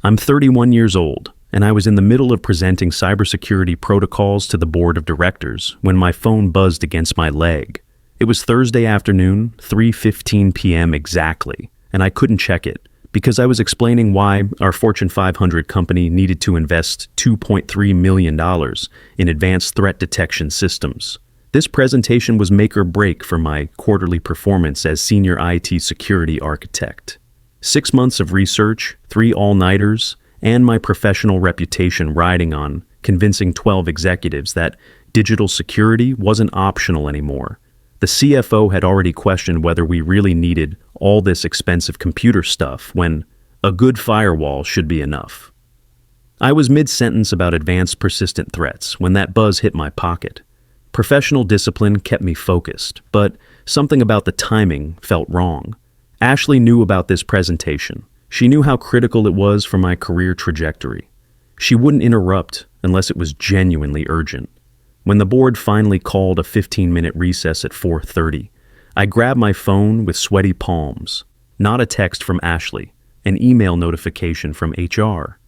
I'm 31 years old, and I was in the middle of presenting cybersecurity protocols to the board of directors when my phone buzzed against my leg. It was Thursday afternoon, 3:15 p.m. exactly, and I couldn't check it because I was explaining why our Fortune 500 company needed to invest $2.3 million in advanced threat detection systems. This presentation was make or break for my quarterly performance as senior IT security architect. 6 months of research, 3 all-nighters, and my professional reputation riding on convincing 12 executives that digital security wasn't optional anymore. The CFO had already questioned whether we really needed all this expensive computer stuff when a good firewall should be enough. I was mid-sentence about advanced persistent threats when that buzz hit my pocket. Professional discipline kept me focused, but something about the timing felt wrong. Ashley knew about this presentation. She knew how critical it was for my career trajectory. She wouldn't interrupt unless it was genuinely urgent. When the board finally called a 15-minute recess at 4:30, I grabbed my phone with sweaty palms. Not a text from Ashley, an email notification from HR.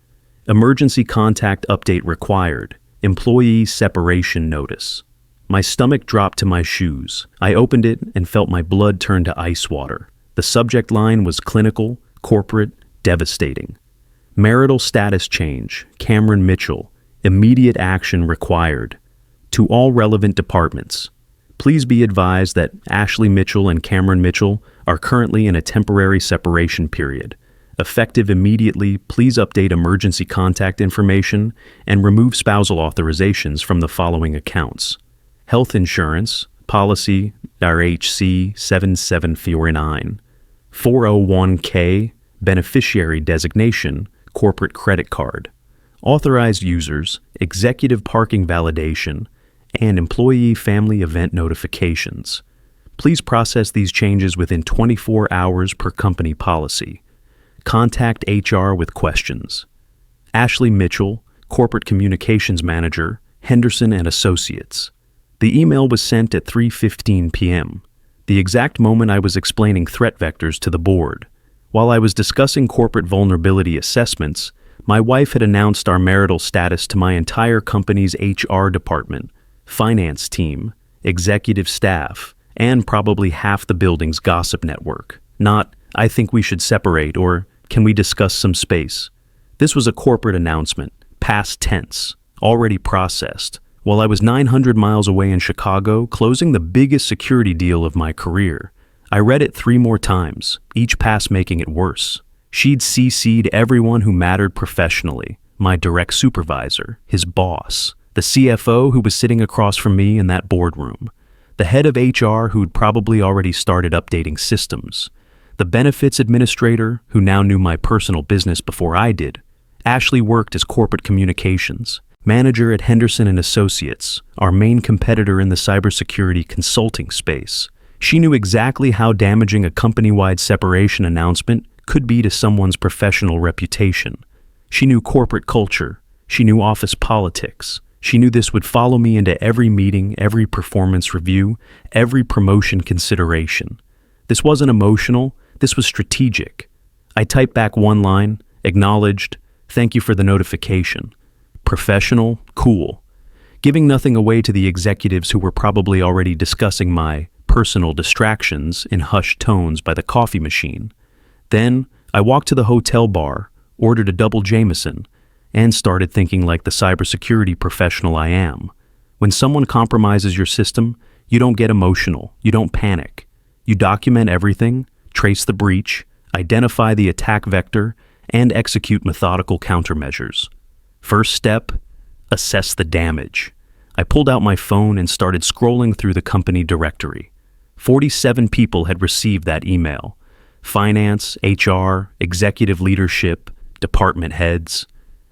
Emergency contact update required. Employee separation notice. My stomach dropped to my shoes. I opened it and felt my blood turn to ice water. The subject line was clinical, corporate, devastating. Marital status change. Cameron Mitchell. Immediate action required. To all relevant departments, please be advised that Ashley Mitchell and Cameron Mitchell are currently in a temporary separation period. Effective immediately, please update emergency contact information and remove spousal authorizations from the following accounts: health insurance, policy RHC 7749, 401k, beneficiary designation, corporate credit card, authorized users, executive parking validation, and employee family event notifications. Please process these changes within 24 hours per company policy. Contact HR with questions. Ashley Mitchell, Corporate Communications Manager, Henderson and Associates. The email was sent at 3:15 p.m., the exact moment I was explaining threat vectors to the board. While I was discussing corporate vulnerability assessments, my wife had announced our marital status to my entire company's HR department, finance team, executive staff, and probably half the building's gossip network. Not, I think we should separate, or can we discuss some space? This was a corporate announcement, past tense, already processed, while I was 900 miles away in Chicago, closing the biggest security deal of my career. I read it 3 more times, each pass making it worse. She'd CC'd everyone who mattered professionally, my direct supervisor, his boss, the CFO who was sitting across from me in that boardroom, the head of HR who'd probably already started updating systems, the benefits administrator who now knew my personal business before I did. Ashley worked as corporate communications manager at Henderson and Associates, our main competitor in the cybersecurity consulting space. She knew exactly how damaging a company-wide separation announcement could be to someone's professional reputation. She knew corporate culture. She knew office politics. She knew this would follow me into every meeting, every performance review, every promotion consideration. This wasn't emotional. This was strategic. I typed back one line, acknowledged, "Thank you for the notification." Professional, cool. Giving nothing away to the executives who were probably already discussing my personal distractions in hushed tones by the coffee machine. Then I walked to the hotel bar, ordered a double Jameson, and started thinking like the cybersecurity professional I am. When someone compromises your system, you don't get emotional, you don't panic. You document everything, trace the breach, identify the attack vector, and execute methodical countermeasures. First step, assess the damage. I pulled out my phone and started scrolling through the company directory. 47 people had received that email. Finance, HR, executive leadership, department heads.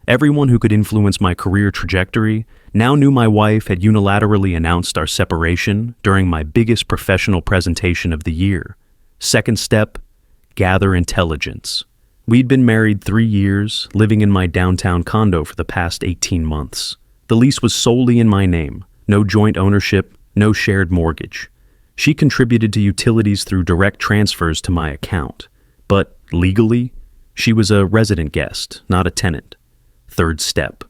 Everyone who could influence my career trajectory now knew my wife had unilaterally announced our separation during my biggest professional presentation of the year. Second step, gather intelligence. We'd been married 3 years, living in my downtown condo for the past 18 months. The lease was solely in my name, no joint ownership, no shared mortgage. She contributed to utilities through direct transfers to my account. But legally, She was a resident guest, not a tenant. Third step: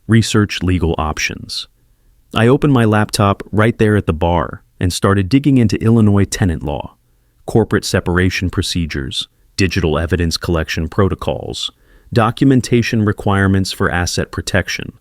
research legal options. I opened my laptop right there at the bar and started digging into Illinois tenant law, corporate separation procedures, digital evidence collection protocols, documentation requirements for asset protection.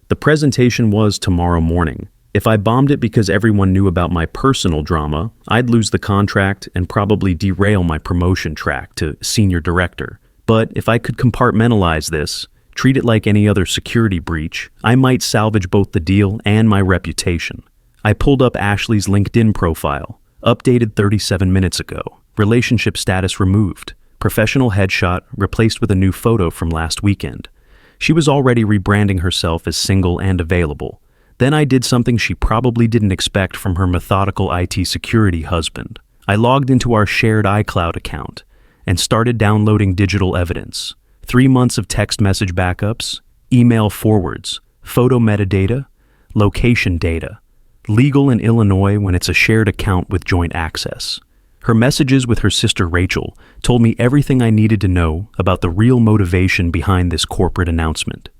The presentation was tomorrow morning. If I bombed it because everyone knew about my personal drama, I'd lose the contract and probably derail my promotion track to senior director. But if I could compartmentalize this, treat it like any other security breach, I might salvage both the deal and my reputation. I pulled up Ashley's LinkedIn profile, updated 37 minutes ago, relationship status removed, professional headshot replaced with a new photo from last weekend. She was already rebranding herself as single and available. Then I did something she probably didn't expect from her methodical IT security husband. I logged into our shared iCloud account and started downloading digital evidence. 3 months of text message backups, email forwards, photo metadata, location data. Legal in Illinois when it's a shared account with joint access. Her messages with her sister Rachel told me everything I needed to know about the real motivation behind this corporate announcement.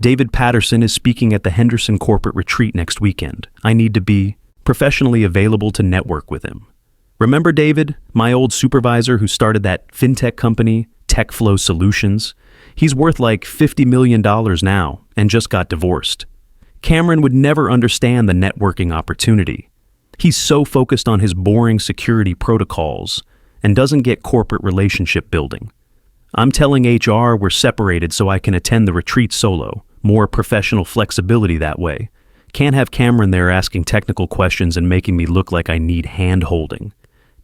David Patterson is speaking at the Henderson Corporate Retreat next weekend. I need to be professionally available to network with him. Remember David, my old supervisor who started that fintech company, TechFlow Solutions? He's worth like $50 million now and just got divorced. Cameron would never understand the networking opportunity. He's so focused on his boring security protocols and doesn't get corporate relationship building. I'm telling HR we're separated so I can attend the retreat solo. More professional flexibility that way. Can't have Cameron there asking technical questions and making me look like I need hand-holding.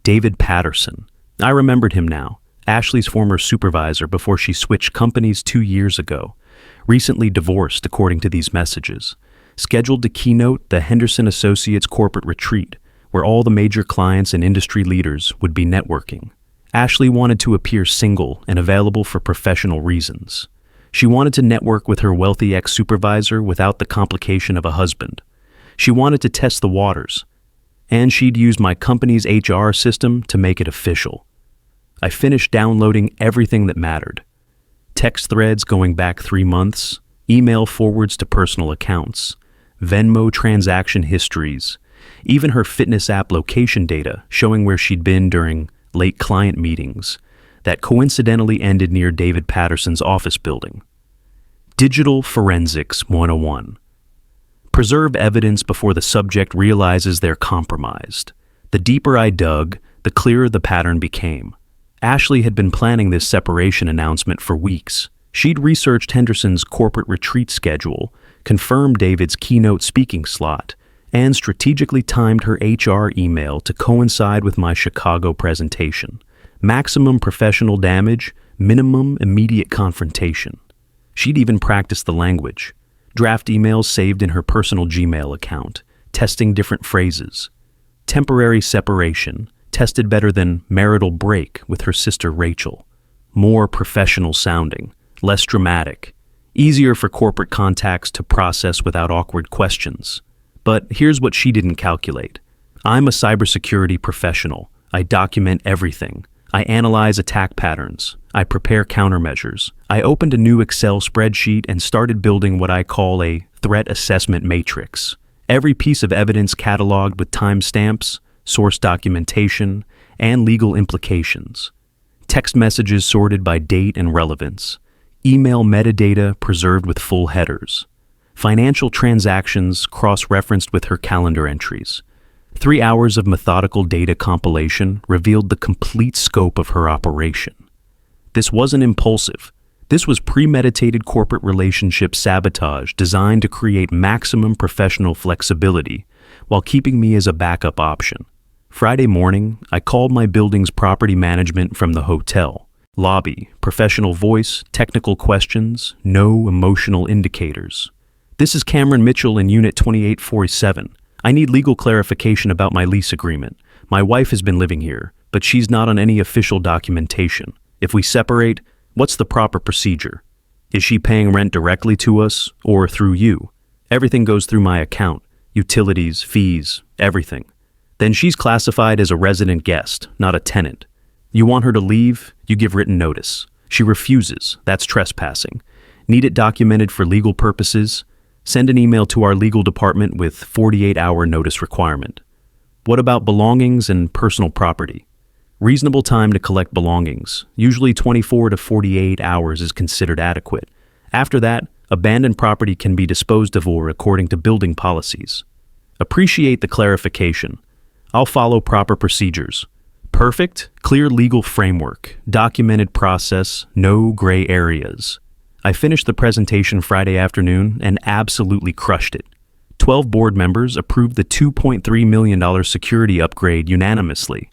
David Patterson. I remembered him now. Ashley's former supervisor before she switched companies 2 years ago. Recently divorced, according to these messages. Scheduled to keynote the Henderson Associates Corporate Retreat, where all the major clients and industry leaders would be networking. Ashley wanted to appear single and available for professional reasons. She wanted to network with her wealthy ex-supervisor without the complication of a husband. She wanted to test the waters, and she'd use my company's HR system to make it official. I finished downloading everything that mattered. Text threads going back 3 months, email forwards to personal accounts, Venmo transaction histories, even her fitness app location data showing where she'd been during late client meetings that coincidentally ended near David Patterson's office building. Digital Forensics 101. Preserve evidence before the subject realizes they're compromised. The deeper I dug, the clearer the pattern became. Ashley had been planning this separation announcement for weeks. She'd researched Henderson's corporate retreat schedule, confirmed David's keynote speaking slot, and strategically timed her HR email to coincide with my Chicago presentation. Maximum professional damage, minimum immediate confrontation. She'd even practiced the language. Draft emails saved in her personal Gmail account, testing different phrases. Temporary separation, tested better than marital break with her sister Rachel. More professional sounding, less dramatic, easier for corporate contacts to process without awkward questions. But here's what she didn't calculate. I'm a cybersecurity professional. I document everything. I analyze attack patterns. I prepare countermeasures. I opened a new Excel spreadsheet and started building what I call a threat assessment matrix. Every piece of evidence cataloged with timestamps, source documentation, and legal implications. Text messages sorted by date and relevance. Email metadata preserved with full headers. Financial transactions cross-referenced with her calendar entries. 3 hours of methodical data compilation revealed the complete scope of her operation. This wasn't impulsive. This was premeditated corporate relationship sabotage designed to create maximum professional flexibility while keeping me as a backup option. Friday morning, I called my building's property management from the hotel. Lobby, professional voice, technical questions, no emotional indicators. This is Cameron Mitchell in Unit 2847. I need legal clarification about my lease agreement. My wife has been living here, but she's not on any official documentation. If we separate, what's the proper procedure? Is she paying rent directly to us or through you? Everything goes through my account. Utilities, fees, everything. Then she's classified as a resident guest, not a tenant. You want her to leave, you give written notice. She refuses. That's trespassing. Need it documented for legal purposes? Send an email to our legal department with 48-hour notice requirement. What about belongings and personal property? Reasonable time to collect belongings. Usually 24 to 48 hours is considered adequate. After that, abandoned property can be disposed of according to building policies. Appreciate the clarification. I'll follow proper procedures. Perfect, clear legal framework, documented process, no gray areas. I finished the presentation Friday afternoon and absolutely crushed it. 12 board members approved the $2.3 million security upgrade unanimously.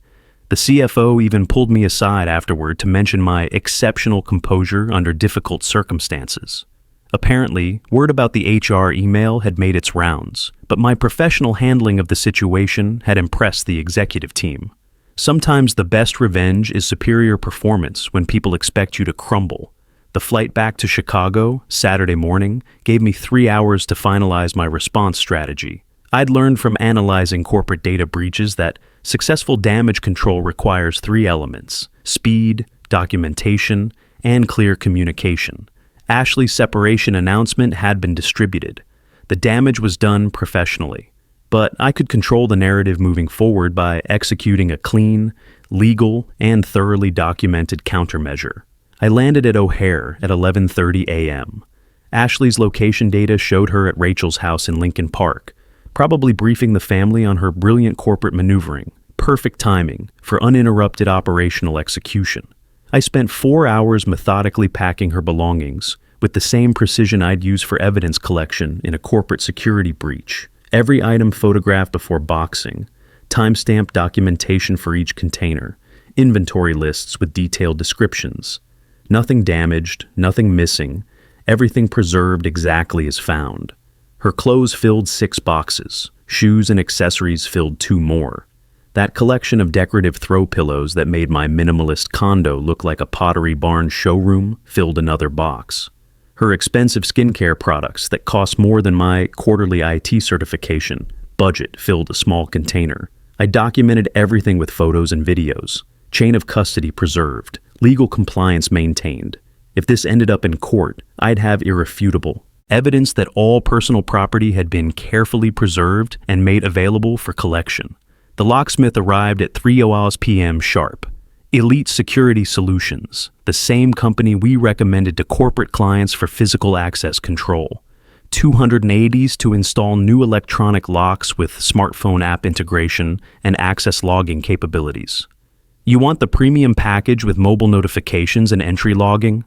The CFO even pulled me aside afterward to mention my exceptional composure under difficult circumstances. Apparently, word about the HR email had made its rounds, but my professional handling of the situation had impressed the executive team. Sometimes the best revenge is superior performance when people expect you to crumble. The flight back to Chicago, Saturday morning, gave me 3 hours to finalize my response strategy. I'd learned from analyzing corporate data breaches that successful damage control requires 3 elements: speed, documentation, and clear communication. Ashley's separation announcement had been distributed. The damage was done professionally, but I could control the narrative moving forward by executing a clean, legal, and thoroughly documented countermeasure. I landed at O'Hare at 11:30 a.m. Ashley's location data showed her at Rachel's house in Lincoln Park, probably briefing the family on her brilliant corporate maneuvering. Perfect timing for uninterrupted operational execution. I spent 4 hours methodically packing her belongings with the same precision I'd use for evidence collection in a corporate security breach. Every item photographed before boxing, timestamped documentation for each container, inventory lists with detailed descriptions. Nothing damaged, nothing missing, everything preserved exactly as found. Her clothes filled 6 boxes, shoes and accessories filled 2 more. That collection of decorative throw pillows that made my minimalist condo look like a Pottery Barn showroom filled another box. Her expensive skincare products that cost more than my quarterly IT certification budget filled a small container. I documented everything with photos and videos. Chain of custody preserved. Legal compliance maintained. If this ended up in court, I'd have irrefutable evidence that all personal property had been carefully preserved and made available for collection. The locksmith arrived at 3:00 p.m. sharp. Elite Security Solutions, the same company we recommended to corporate clients for physical access control. 280s to install new electronic locks with smartphone app integration and access logging capabilities. You want the premium package with mobile notifications and entry logging?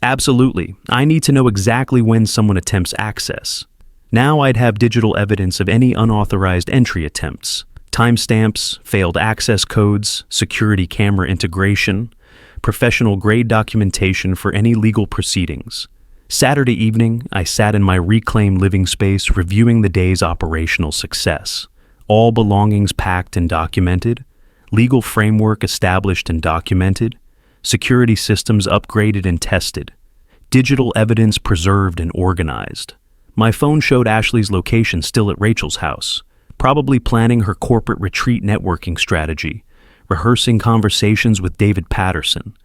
Absolutely. I need to know exactly when someone attempts access. Now I'd have digital evidence of any unauthorized entry attempts, timestamps, failed access codes, security camera integration, professional-grade documentation for any legal proceedings. Saturday evening, I sat in my reclaimed living space reviewing the day's operational success. All belongings packed and documented, legal framework established and documented, security systems upgraded and tested, digital evidence preserved and organized. My phone showed Ashley's location still at Rachel's house, probably planning her corporate retreat networking strategy, rehearsing conversations with David Patterson,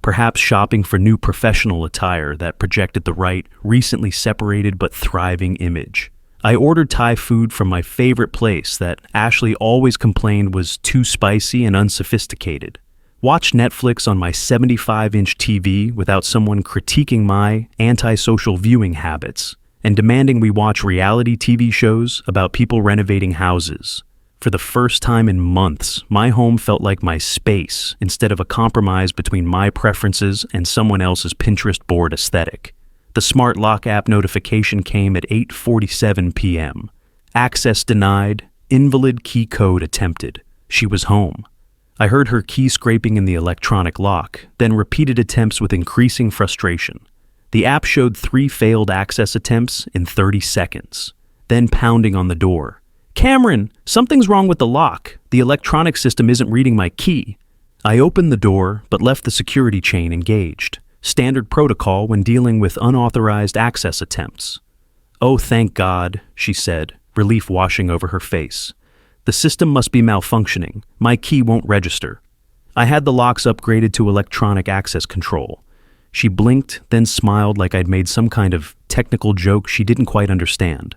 perhaps shopping for new professional attire that projected the right, recently separated but thriving image. I ordered Thai food from my favorite place that Ashley always complained was too spicy and unsophisticated. Watched Netflix on my 75-inch TV without someone critiquing my antisocial viewing habits and demanding we watch reality TV shows about people renovating houses. For the first time in months, my home felt like my space instead of a compromise between my preferences and someone else's Pinterest board aesthetic. The smart lock app notification came at 8:47 p.m. Access denied, invalid key code attempted. She was home. I heard her key scraping in the electronic lock, then repeated attempts with increasing frustration. The app showed 3 failed access attempts in 30 seconds, then pounding on the door. "Cameron, something's wrong with the lock. The electronic system isn't reading my key." I opened the door, but left the security chain engaged. Standard protocol when dealing with unauthorized access attempts. "Oh, thank God," she said, relief washing over her face. "The system must be malfunctioning. My key won't register." I had the locks upgraded to electronic access control. She blinked, then smiled like I'd made some kind of technical joke she didn't quite understand.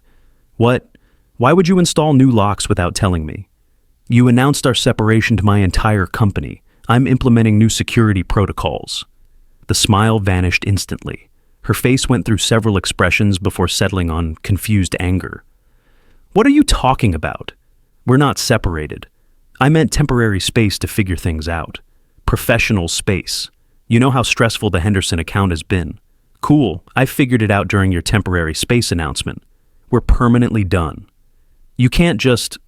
What? Why would you install new locks without telling me? You announced our separation to my entire company. I'm implementing new security protocols. The smile vanished instantly. Her face went through several expressions before settling on confused anger. What are you talking about? We're not separated. I meant temporary space to figure things out. Professional space. You know how stressful the Henderson account has been. Cool, I figured it out during your temporary space announcement. We're permanently done. You can't just...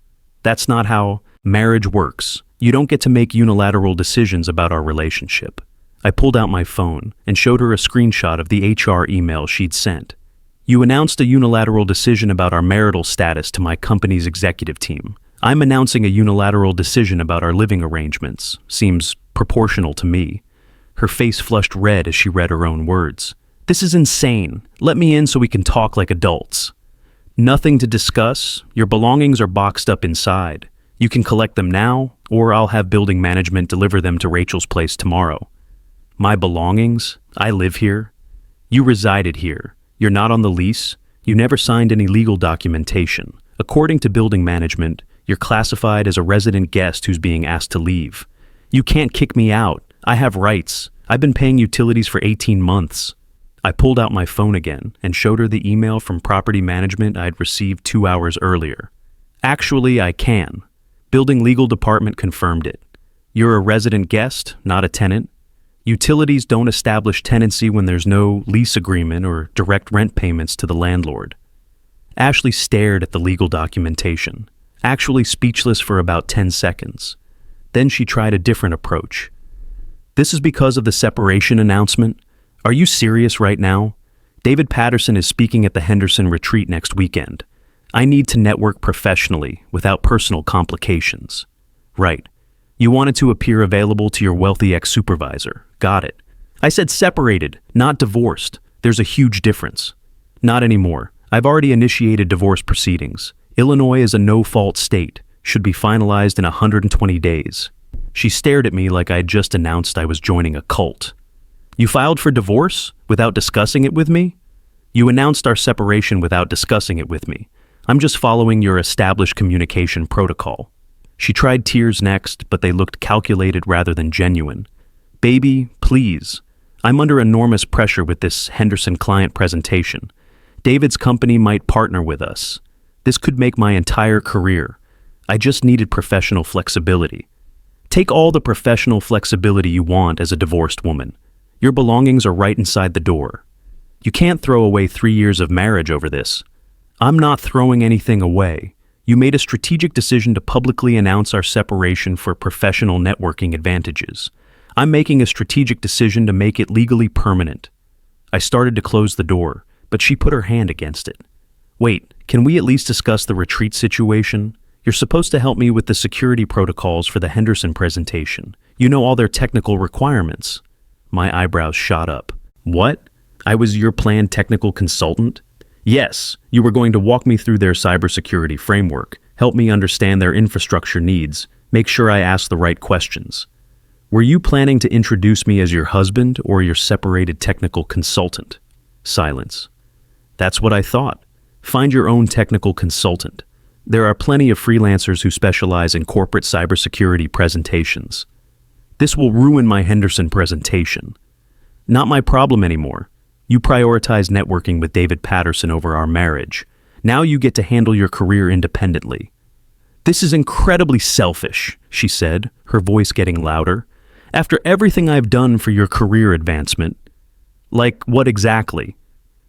That's not how marriage works. You don't get to make unilateral decisions about our relationship. I pulled out my phone and showed her a screenshot of the HR email she'd sent. You announced a unilateral decision about our marital status to my company's executive team. I'm announcing a unilateral decision about our living arrangements. Seems proportional to me. Her face flushed red as she read her own words. This is insane. Let me in so we can talk like adults. Nothing to discuss. Your belongings are boxed up inside. You can collect them now, or I'll have building management deliver them to Rachel's place tomorrow. My belongings? I live here. You resided here. You're not on the lease. You never signed any legal documentation. According to building management, you're classified as a resident guest who's being asked to leave. You can't kick me out. I have rights. I've been paying utilities for 18 months. I pulled out my phone again and showed her the email from property management I'd received 2 hours earlier. Actually, I can. Building legal department confirmed it. You're a resident guest, not a tenant. Utilities don't establish tenancy when there's no lease agreement or direct rent payments to the landlord. Ashley stared at the legal documentation, actually speechless for about 10 seconds. Then she tried a different approach. This is because of the separation announcement? Are you serious right now? David Patterson is speaking at the Henderson retreat next weekend. I need to network professionally without personal complications. Right. You wanted to appear available to your wealthy ex-supervisor. Got it. I said separated, not divorced. There's a huge difference. Not anymore. I've already initiated divorce proceedings. Illinois is a no-fault state. Should be finalized in 120 days. She stared at me like I'd just announced I was joining a cult. You filed for divorce without discussing it with me? You announced our separation without discussing it with me. I'm just following your established communication protocol. She tried tears next, but they looked calculated rather than genuine. Baby, please. I'm under enormous pressure with this Henderson client presentation. David's company might partner with us. This could make my entire career. I just needed professional flexibility. Take all the professional flexibility you want as a divorced woman. Your belongings are right inside the door. You can't throw away 3 years of marriage over this. I'm not throwing anything away. You made a strategic decision to publicly announce our separation for professional networking advantages. I'm making a strategic decision to make it legally permanent. I started to close the door, but she put her hand against it. Wait, can we at least discuss the retreat situation? You're supposed to help me with the security protocols for the Henderson presentation. You know all their technical requirements. My eyebrows shot up. What? I was your planned technical consultant? Yes, you were going to walk me through their cybersecurity framework, help me understand their infrastructure needs, make sure I ask the right questions. Were you planning to introduce me as your husband or your separated technical consultant? Silence. That's what I thought. Find your own technical consultant. There are plenty of freelancers who specialize in corporate cybersecurity presentations. This will ruin my Henderson presentation. Not my problem anymore. You prioritize networking with David Patterson over our marriage. Now you get to handle your career independently. This is incredibly selfish, she said, her voice getting louder. After everything I've done for your career advancement. Like what exactly?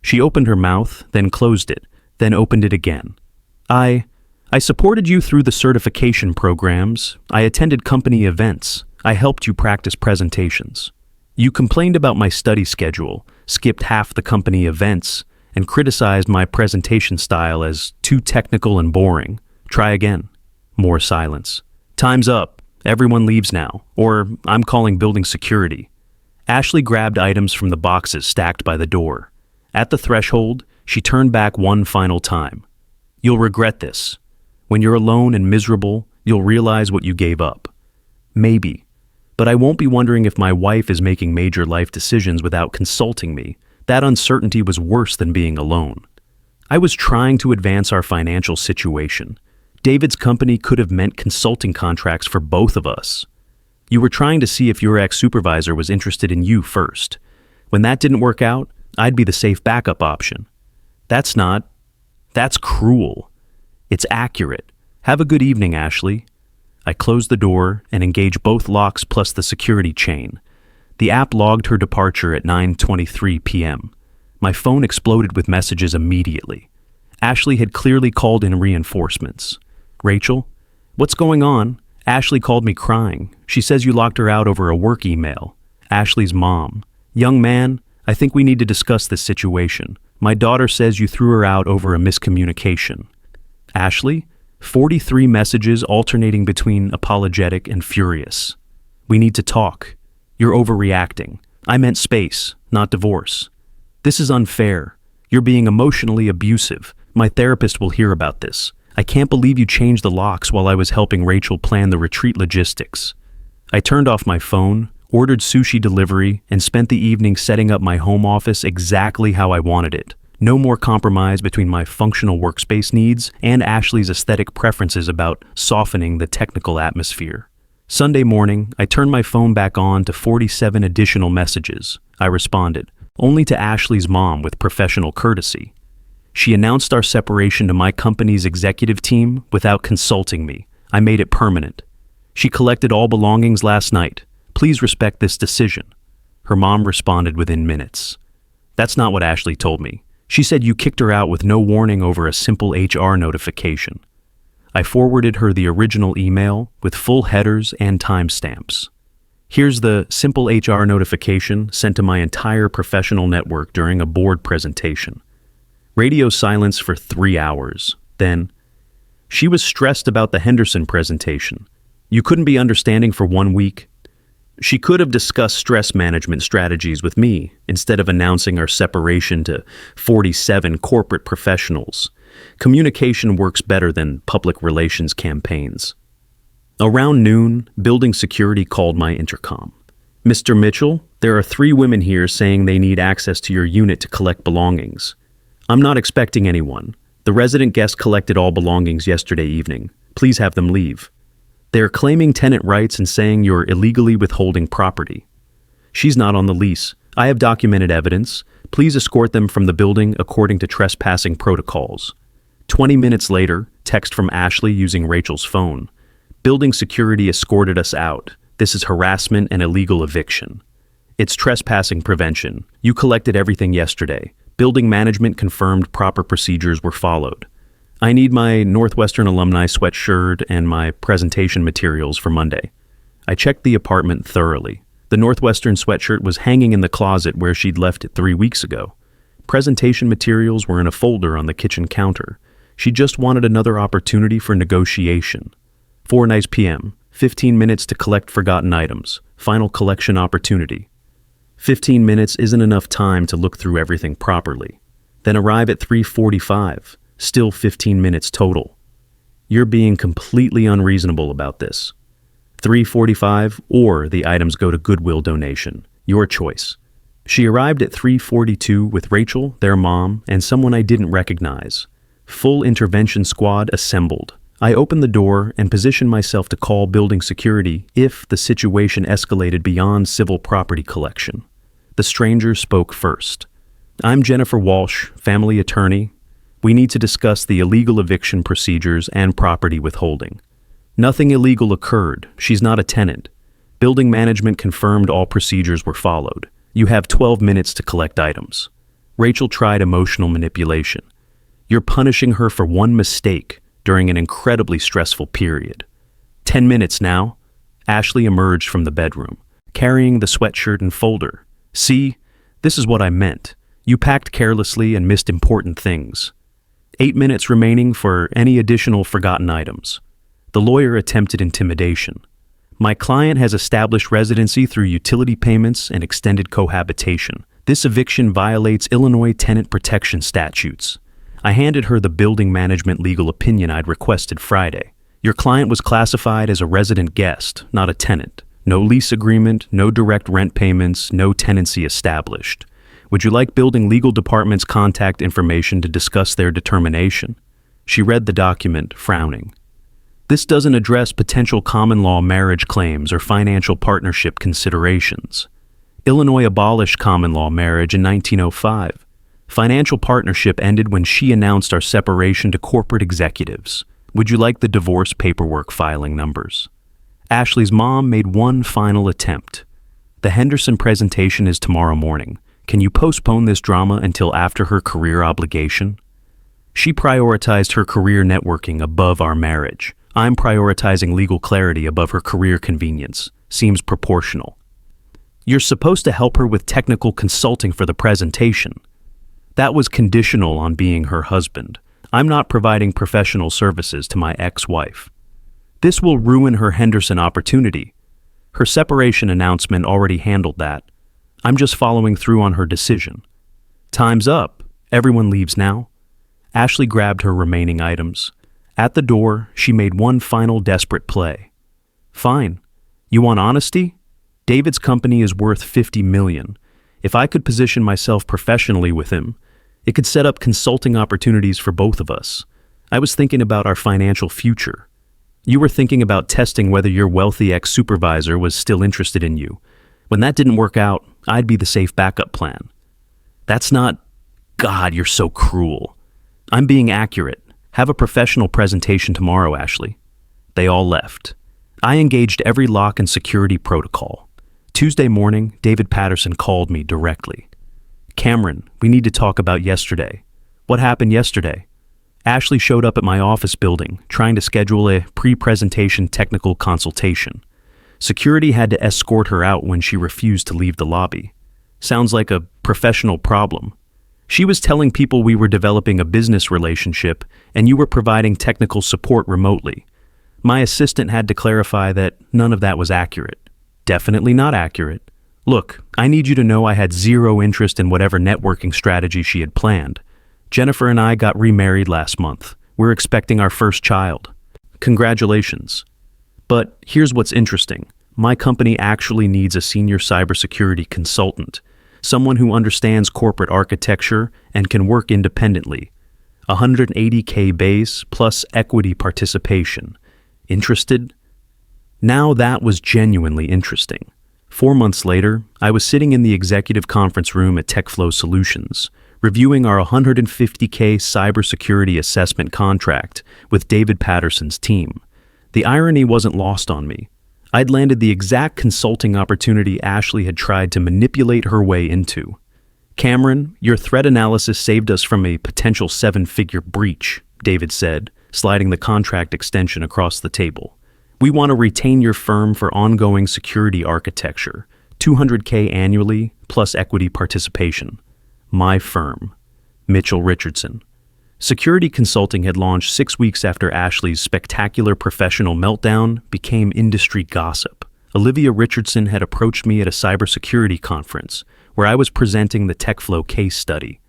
She opened her mouth, then closed it, then opened it again. I supported you through the certification programs. I attended company events. I helped you practice presentations. You complained about my study schedule, skipped half the company events, and criticized my presentation style as too technical and boring. Try again. More silence. Time's up. Everyone leaves now. Or I'm calling building security. Ashley grabbed items from the boxes stacked by the door. At the threshold, she turned back one final time. You'll regret this. When you're alone and miserable, you'll realize what you gave up. Maybe. But I won't be wondering if my wife is making major life decisions without consulting me. That uncertainty was worse than being alone. I was trying to advance our financial situation. David's company could have meant consulting contracts for both of us. You were trying to see if your ex-supervisor was interested in you first. When that didn't work out, I'd be the safe backup option. That's cruel. It's accurate. Have a good evening, Ashley. I closed the door and engaged both locks plus the security chain. The app logged her departure at 9:23 p.m. My phone exploded with messages immediately. Ashley had clearly called in reinforcements. Rachel, what's going on? Ashley called me crying. She says you locked her out over a work email. Ashley's mom. Young man, I think we need to discuss this situation. My daughter says you threw her out over a miscommunication. Ashley, 43 messages alternating between apologetic and furious. We need to talk. You're overreacting. I meant space, not divorce. This is unfair. You're being emotionally abusive. My therapist will hear about this. I can't believe you changed the locks while I was helping Rachel plan the retreat logistics. I turned off my phone, ordered sushi delivery, and spent the evening setting up my home office exactly how I wanted it. No more compromise between my functional workspace needs and Ashley's aesthetic preferences about softening the technical atmosphere. Sunday morning, I turned my phone back on to 47 additional messages. I responded, only to Ashley's mom with professional courtesy. She announced our separation to my company's executive team without consulting me. I made it permanent. She collected all belongings last night. Please respect this decision. Her mom responded within minutes. That's not what Ashley told me. She said you kicked her out with no warning over a simple HR notification. I forwarded her the original email with full headers and timestamps. Here's the simple HR notification sent to my entire professional network during a board presentation. Radio silence for 3 hours. Then, she was stressed about the Henderson presentation. You couldn't be understanding for 1 week. She could have discussed stress management strategies with me instead of announcing our separation to 47 corporate professionals. Communication works better than public relations campaigns. Around noon, building security called my intercom. Mr. Mitchell, there are 3 women here saying they need access to your unit to collect belongings. I'm not expecting anyone. The resident guest collected all belongings yesterday evening. Please have them leave. They are claiming tenant rights and saying you're illegally withholding property. She's not on the lease. I have documented evidence. Please escort them from the building according to trespassing protocols. 20 minutes later, text from Ashley using Rachel's phone. Building security escorted us out. This is harassment and illegal eviction. It's trespassing prevention. You collected everything yesterday. Building management confirmed proper procedures were followed. I need my Northwestern alumni sweatshirt and my presentation materials for Monday. I checked the apartment thoroughly. The Northwestern sweatshirt was hanging in the closet where she'd left it 3 weeks ago. Presentation materials were in a folder on the kitchen counter. She just wanted another opportunity for negotiation. 4 nice p.m., 15 minutes to collect forgotten items. Final collection opportunity. 15 minutes isn't enough time to look through everything properly. Then arrive at 3:45, still 15 minutes total. You're being completely unreasonable about this. 3:45 or the items go to Goodwill donation. Your choice. She arrived at 3:42 with Rachel, their mom, and someone I didn't recognize. Full intervention squad assembled. I opened the door and positioned myself to call building security if the situation escalated beyond civil property collection. The stranger spoke first. I'm Jennifer Walsh, family attorney. We need to discuss the illegal eviction procedures and property withholding. Nothing illegal occurred. She's not a tenant. Building management confirmed all procedures were followed. You have 12 minutes to collect items. Rachel tried emotional manipulation. You're punishing her for one mistake during an incredibly stressful period. 10 minutes now. Ashley emerged from the bedroom, carrying the sweatshirt and folder. See, this is what I meant. You packed carelessly and missed important things. 8 minutes remaining for any additional forgotten items. The lawyer attempted intimidation. My client has established residency through utility payments and extended cohabitation. This eviction violates Illinois tenant protection statutes. I handed her the building management legal opinion I'd requested Friday. Your client was classified as a resident guest, not a tenant. No lease agreement, no direct rent payments, no tenancy established. Would you like building legal department's contact information to discuss their determination? She read the document, frowning. This doesn't address potential common law marriage claims or financial partnership considerations. Illinois abolished common law marriage in 1905. Financial partnership ended when she announced our separation to corporate executives. Would you like the divorce paperwork filing numbers? Ashley's mom made one final attempt. The Henderson presentation is tomorrow morning. Can you postpone this drama until after her career obligation? She prioritized her career networking above our marriage. I'm prioritizing legal clarity above her career convenience. Seems proportional. You're supposed to help her with technical consulting for the presentation. That was conditional on being her husband. I'm not providing professional services to my ex-wife. This will ruin her Henderson opportunity. Her separation announcement already handled that. I'm just following through on her decision. Time's up. Everyone leaves now. Ashley grabbed her remaining items. At the door, she made one final desperate play. Fine. You want honesty? David's company is worth $50 million. If I could position myself professionally with him, it could set up consulting opportunities for both of us. I was thinking about our financial future. You were thinking about testing whether your wealthy ex-supervisor was still interested in you. When that didn't work out, I'd be the safe backup plan. That's not... God, you're so cruel. I'm being accurate. Have a professional presentation tomorrow, Ashley. They all left. I engaged every lock and security protocol. Tuesday morning, David Patterson called me directly. Cameron, we need to talk about yesterday. What happened yesterday? Ashley showed up at my office building, trying to schedule a pre-presentation technical consultation. Security had to escort her out when she refused to leave the lobby. Sounds like a professional problem. She was telling people we were developing a business relationship and you were providing technical support remotely. My assistant had to clarify that none of that was accurate. Definitely not accurate. Look, I need you to know I had zero interest in whatever networking strategy she had planned. Jennifer and I got remarried last month. We're expecting our first child. Congratulations. But here's what's interesting. My company actually needs a senior cybersecurity consultant, someone who understands corporate architecture and can work independently. $180K base plus equity participation. Interested? Now that was genuinely interesting. 4 months later, I was sitting in the executive conference room at TechFlow Solutions, reviewing our $150K cybersecurity assessment contract with David Patterson's team. The irony wasn't lost on me. I'd landed the exact consulting opportunity Ashley had tried to manipulate her way into. Cameron, your threat analysis saved us from a potential 7-figure breach, David said, sliding the contract extension across the table. We want to retain your firm for ongoing security architecture, $200K annually plus equity participation. My firm, Mitchell Richardson. Security consulting had launched 6 weeks after Ashley's spectacular professional meltdown became industry gossip. Olivia Richardson had approached me at a cybersecurity conference where I was presenting the TechFlow case study.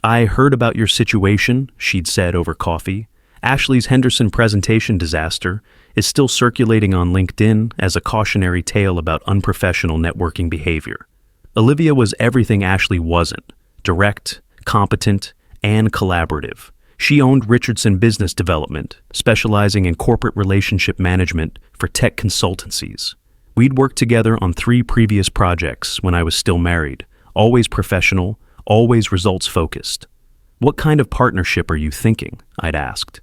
I heard about your situation, she'd said over coffee. Ashley's Henderson presentation disaster is still circulating on LinkedIn as a cautionary tale about unprofessional networking behavior. Olivia was everything Ashley wasn't: direct, competent, and collaborative. She owned Richardson Business Development, specializing in corporate relationship management for tech consultancies. We'd worked together on 3 previous projects when I was still married, always professional, always results-focused. What kind of partnership are you thinking? I'd asked.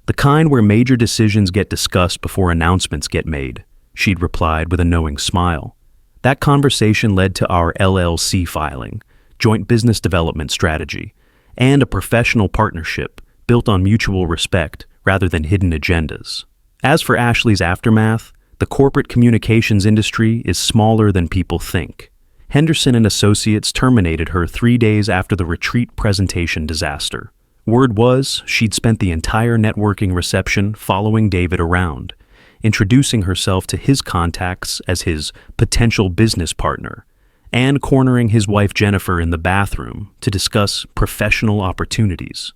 The kind where major decisions get discussed before announcements get made, she'd replied with a knowing smile. That conversation led to our LLC filing, joint business development strategy, and a professional partnership built on mutual respect rather than hidden agendas. As for Ashley's aftermath, the corporate communications industry is smaller than people think. Henderson and Associates terminated her 3 days after the retreat presentation disaster. Word was she'd spent the entire networking reception following David around, introducing herself to his contacts as his potential business partner, and cornering his wife Jennifer in the bathroom to discuss professional opportunities.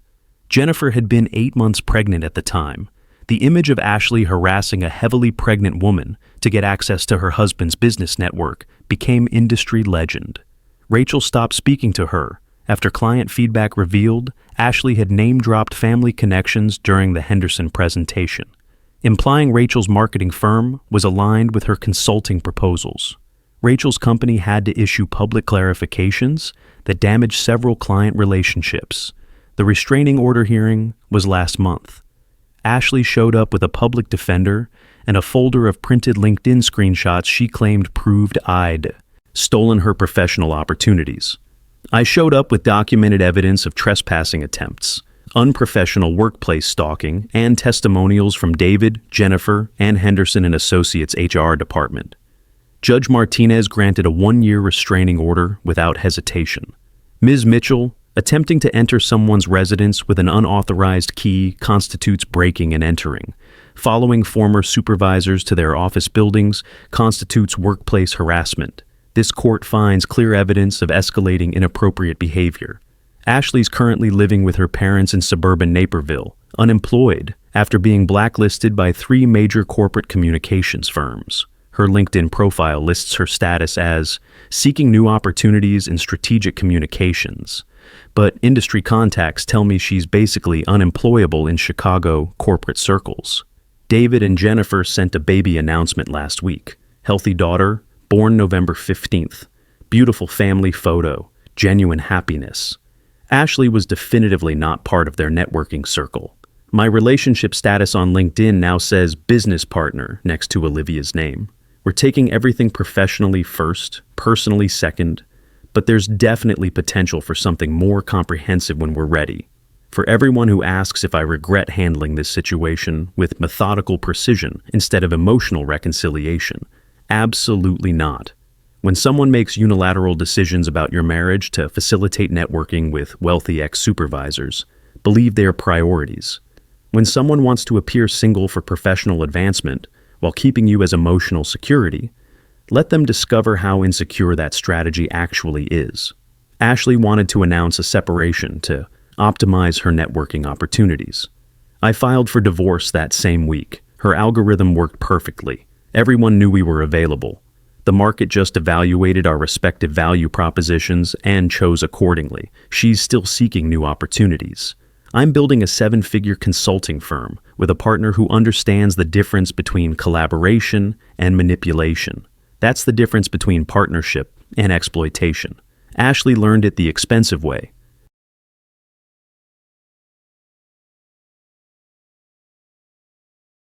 Jennifer had been 8 months pregnant at the time. The image of Ashley harassing a heavily pregnant woman to get access to her husband's business network became industry legend. Rachel stopped speaking to her after client feedback revealed Ashley had name-dropped family connections during the Henderson presentation, implying Rachel's marketing firm was aligned with her consulting proposals. Rachel's company had to issue public clarifications that damaged several client relationships. The restraining order hearing was last month. Ashley showed up with a public defender and a folder of printed LinkedIn screenshots she claimed proved I'd stolen her professional opportunities. I showed up with documented evidence of trespassing attempts, unprofessional workplace stalking, and testimonials from David, Jennifer, and Henderson & Associates HR department. Judge Martinez granted a 1-year restraining order without hesitation. Ms. Mitchell, attempting to enter someone's residence with an unauthorized key constitutes breaking and entering. Following former supervisors to their office buildings constitutes workplace harassment. This court finds clear evidence of escalating inappropriate behavior. Ashley's currently living with her parents in suburban Naperville, unemployed, after being blacklisted by 3 major corporate communications firms. Her LinkedIn profile lists her status as seeking new opportunities in strategic communications, but industry contacts tell me she's basically unemployable in Chicago corporate circles. David and Jennifer sent a baby announcement last week. Healthy daughter, born November 15th. Beautiful family photo, genuine happiness. Ashley was definitively not part of their networking circle. My relationship status on LinkedIn now says business partner next to Olivia's name. We're taking everything professionally first, personally second, but there's definitely potential for something more comprehensive when we're ready. For everyone who asks if I regret handling this situation with methodical precision instead of emotional reconciliation, absolutely not. When someone makes unilateral decisions about your marriage to facilitate networking with wealthy ex-supervisors, believe their priorities. When someone wants to appear single for professional advancement while keeping you as emotional security, let them discover how insecure that strategy actually is. Ashley wanted to announce a separation to optimize her networking opportunities. I filed for divorce that same week. Her algorithm worked perfectly. Everyone knew we were available. The market just evaluated our respective value propositions and chose accordingly. She's still seeking new opportunities. I'm building a 7-figure consulting firm with a partner who understands the difference between collaboration and manipulation. That's the difference between partnership and exploitation. Ashley learned it the expensive way,